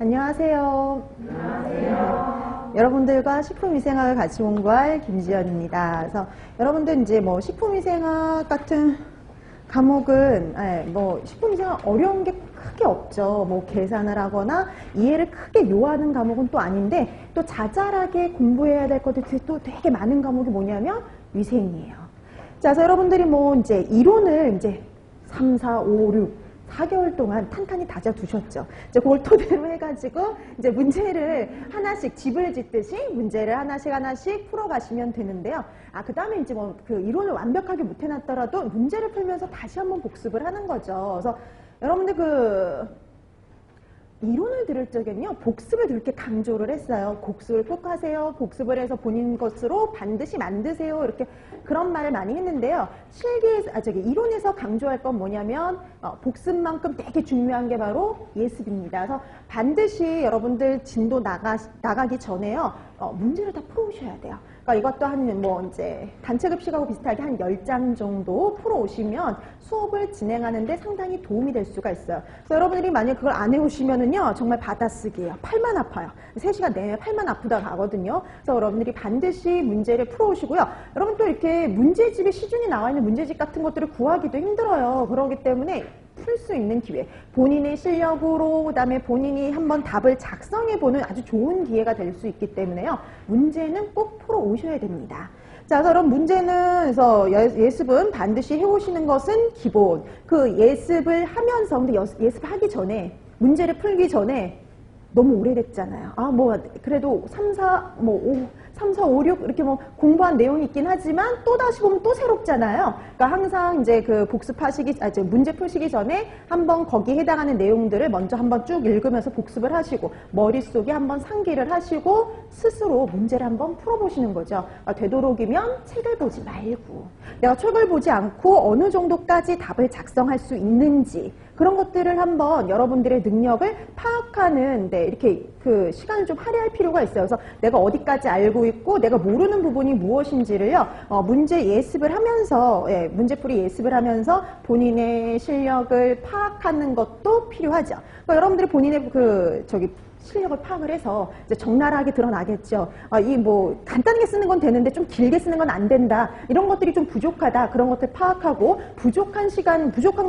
안녕하세요. 안녕하세요. 여러분들과 식품위생학을 같이 공부할 김지연입니다. 그래서 여러분들 이제 뭐 식품위생학 같은 과목은 뭐 식품위생학 어려운 게 크게 없죠. 뭐 계산을 하거나 이해를 크게 요하는 과목은 또 아닌데 또 자잘하게 공부해야 될 것들이 또 되게 많은 과목이 뭐냐면 위생이에요. 자, 그래서 여러분들이 뭐 이제 이론을 이제 3, 4, 5, 6 4개월 동안 탄탄히 다져두셨죠. 이제 그걸 토대로 해가지고 이제 문제를 하나씩 집을 짓듯이 문제를 하나씩 풀어가시면 되는데요. 그 다음에 이제 뭐 그 이론을 완벽하게 못 해놨더라도 문제를 풀면서 다시 한번 복습을 하는 거죠. 그래서 여러분들 이론을 들을 적엔요, 복습을 그렇게 강조를 했어요. 복습을 꼭 하세요. 복습을 해서 본인 것으로 반드시 만드세요. 이렇게 그런 말을 많이 했는데요. 이론에서 강조할 건 뭐냐면, 복습만큼 되게 중요한 게 바로 예습입니다. 그래서 반드시 여러분들 진도 나가기 전에요, 문제를 다 풀어오셔야 돼요. 그러니까 이것도 이제 단체급식하고 비슷하게 한 10장 정도 풀어오시면 수업을 진행하는데 상당히 도움이 될 수가 있어요. 그래서 여러분들이 만약 그걸 안 해오시면은요, 정말 받아쓰기예요. 팔만 아파요. 3시간 내내 팔만 아프다 가거든요. 그래서 여러분들이 반드시 문제를 풀어오시고요. 여러분 또 이렇게 문제집에 시중에 나와 있는 문제집 같은 것들을 구하기도 힘들어요. 그렇기 때문에 풀 수 있는 기회, 본인의 실력으로 그다음에 본인이 한번 답을 작성해보는 아주 좋은 기회가 될 수 있기 때문에요. 문제는 꼭 풀어 오셔야 됩니다. 자, 그럼 문제는 그래서 예습은 반드시 해오시는 것은 기본. 그 예습을 하면서 근데 예습하기 전에 문제를 풀기 전에 너무 오래됐잖아요. 그래도 3, 4, 5, 6 이렇게 뭐 공부한 내용이 있긴 하지만 또 다시 보면 또 새롭잖아요. 그러니까 항상 이제 그 문제 푸시기 전에 한번 거기에 해당하는 내용들을 먼저 한번 쭉 읽으면서 복습을 하시고 머릿속에 한번 상기를 하시고 스스로 문제를 한번 풀어보시는 거죠. 되도록이면 책을 보지 말고 내가 책을 보지 않고 어느 정도까지 답을 작성할 수 있는지 그런 것들을 한번 여러분들의 능력을 파악하는 이렇게 그 시간을 좀 할애할 필요가 있어요. 그래서 내가 어디까지 알고 있고 내가 모르는 부분이 무엇인지를요, 문제 예습을 하면서, 문제풀이 예습을 하면서 본인의 실력을 파악하는 것도 필요하죠. 그러니까 여러분들이 본인의 실력을 파악을 해서 이제 적나라하게 드러나겠죠. 간단하게 쓰는 건 되는데 좀 길게 쓰는 건 안 된다. 이런 것들이 좀 부족하다. 그런 것들 파악하고 부족한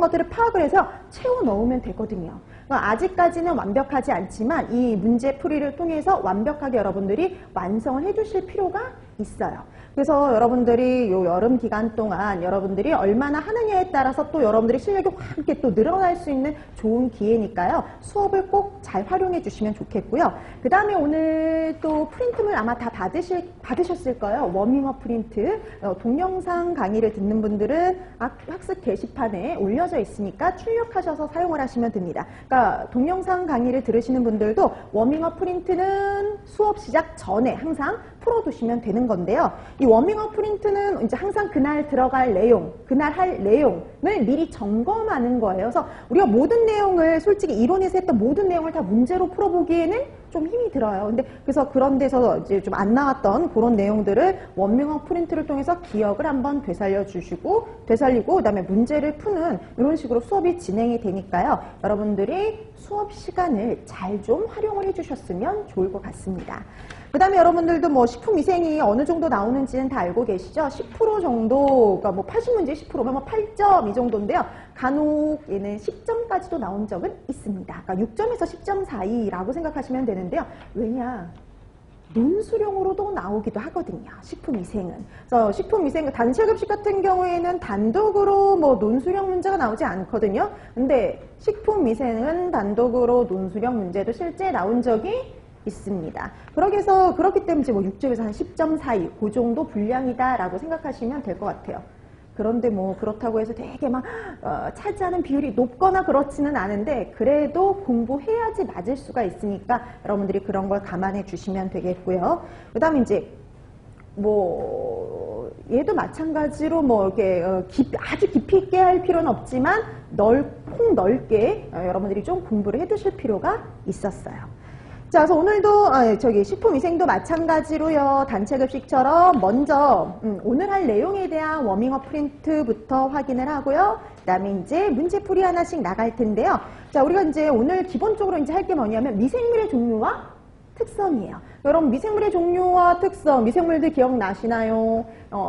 것들을 파악을 해서 채워 넣으면 되거든요. 그러니까 아직까지는 완벽하지 않지만 이 문제풀이를 통해서 완벽하게 여러분들이 완성을 해주실 필요가 있어요. 그래서 여러분들이 요 여름 기간 동안 여러분들이 얼마나 하느냐에 따라서 또 여러분들의 실력이 확 이렇게 또 늘어날 수 있는 좋은 기회니까요. 수업을 꼭 잘 활용해 주시면 좋겠고요. 그 다음에 오늘 또 프린트물 아마 다 받으셨을 거예요. 워밍업 프린트. 동영상 강의를 듣는 분들은 학습 게시판에 올려져 있으니까 출력하셔서 사용을 하시면 됩니다. 그러니까 동영상 강의를 들으시는 분들도 워밍업 프린트는 수업 시작 전에 항상 풀어두시면 되는 건데요. 이 워밍업 프린트는 이제 항상 그날 들어갈 내용, 그날 할 내용을 미리 점검하는 거예요. 그래서 우리가 모든 내용을 솔직히 이론에서 했던 모든 내용을 다 문제로 풀어보기에는 좀 힘이 들어요. 그래서 그런 데서 이제 좀 안 나왔던 그런 내용들을 워밍업 프린트를 통해서 기억을 한번 되살리고 그다음에 문제를 푸는 이런 식으로 수업이 진행이 되니까요. 여러분들이 수업 시간을 잘 좀 활용을 해주셨으면 좋을 것 같습니다. 그 다음에 여러분들도 뭐 식품위생이 어느 정도 나오는지는 다 알고 계시죠? 10% 정도가 뭐 80문제 10%면 뭐 8점 이 정도인데요. 간혹 얘는 10점까지도 나온 적은 있습니다. 그러니까 6점에서 10점 사이라고 생각하시면 되는데요. 왜냐? 논술형으로도 나오기도 하거든요. 식품위생은. 그래서 식품위생 단체급식 같은 경우에는 단독으로 뭐 논술형 문제가 나오지 않거든요. 근데 식품위생은 단독으로 논술형 문제도 실제 나온 적이 있습니다. 그렇기 때문에 뭐 6점에서 한 10점 사이 그 정도 분량이다라고 생각하시면 될 것 같아요. 그런데 뭐 그렇다고 해서 되게 막 차지하는 비율이 높거나 그렇지는 않은데 그래도 공부해야지 맞을 수가 있으니까 여러분들이 그런 걸 감안해 주시면 되겠고요. 그 다음에 이제 얘도 마찬가지로 이렇게 아주 깊이 있게 할 필요는 없지만 폭 넓게 여러분들이 좀 공부를 해 두실 필요가 있었어요. 자, 그래서 오늘도 식품위생도 마찬가지로요. 단체급식처럼 먼저 오늘 할 내용에 대한 워밍업 프린트부터 확인을 하고요. 그 다음에 이제 문제풀이 하나씩 나갈 텐데요. 자, 우리가 이제 오늘 기본적으로 이제 할 게 뭐냐면 미생물의 종류와 특성이에요. 여러분 미생물의 종류와 특성, 미생물들 기억나시나요?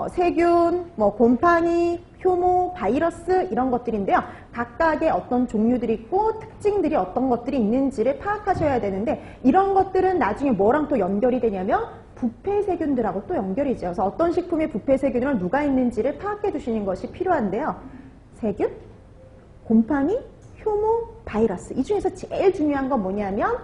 세균, 뭐 곰팡이, 효모, 바이러스 이런 것들인데요. 각각의 어떤 종류들이 있고 특징들이 어떤 것들이 있는지를 파악하셔야 되는데 이런 것들은 나중에 뭐랑 또 연결이 되냐면 부패세균들하고 또 연결이죠. 그래서 어떤 식품에 부패세균은 누가 있는지를 파악해 주시는 것이 필요한데요. 세균, 곰팡이, 효모, 바이러스 이 중에서 제일 중요한 건 뭐냐면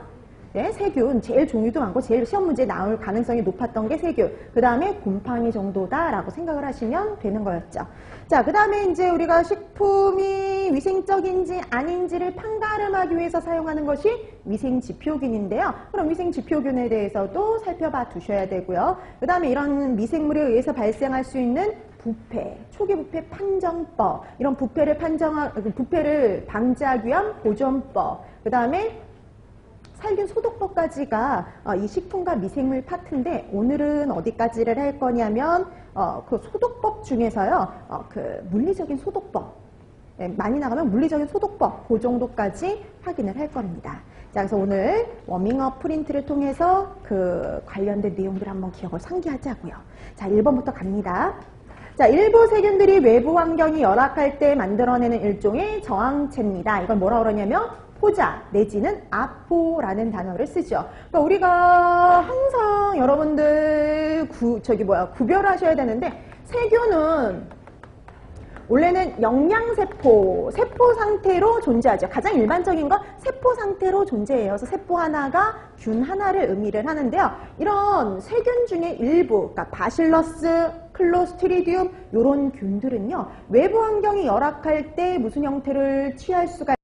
네, 세균, 제일 종류도 많고 제일 시험 문제에 나올 가능성이 높았던 게 세균, 그 다음에 곰팡이 정도다라고 생각을 하시면 되는 거였죠. 자, 그 다음에 이제 우리가 식품이 위생적인지 아닌지를 판가름하기 위해서 사용하는 것이 위생지표균인데요. 그럼 위생지표균에 대해서도 살펴봐 두셔야 되고요. 그 다음에 이런 미생물에 의해서 발생할 수 있는 부패, 초기 부패 판정법, 이런 부패를 방지하기 위한 보존법, 그 다음에 살균 소독법까지가 이 식품과 미생물 파트인데 오늘은 어디까지를 할 거냐면 그 소독법 중에서요 그 물리적인 소독법 많이 나가면 물리적인 소독법 그 정도까지 확인을 할 겁니다. 자, 그래서 오늘 워밍업 프린트를 통해서 그 관련된 내용들 한번 기억을 상기하자고요. 자, 1번부터 갑니다. 자, 일부 세균들이 외부 환경이 열악할 때 만들어내는 일종의 저항체입니다. 이걸 뭐라 그러냐면 포자 내지는 아포라는 단어를 쓰죠. 그러니까 우리가 항상 여러분들 구별하셔야 되는데 세균은 원래는 영양세포, 세포 상태로 존재하죠. 가장 일반적인 건 세포 상태로 존재해요. 그래서 세포 하나가 균 하나를 의미를 하는데요. 이런 세균 중에 일부, 그러니까 바실러스, 클로스트리디움 이런 균들은요. 외부 환경이 열악할 때 무슨 형태를 취할 수가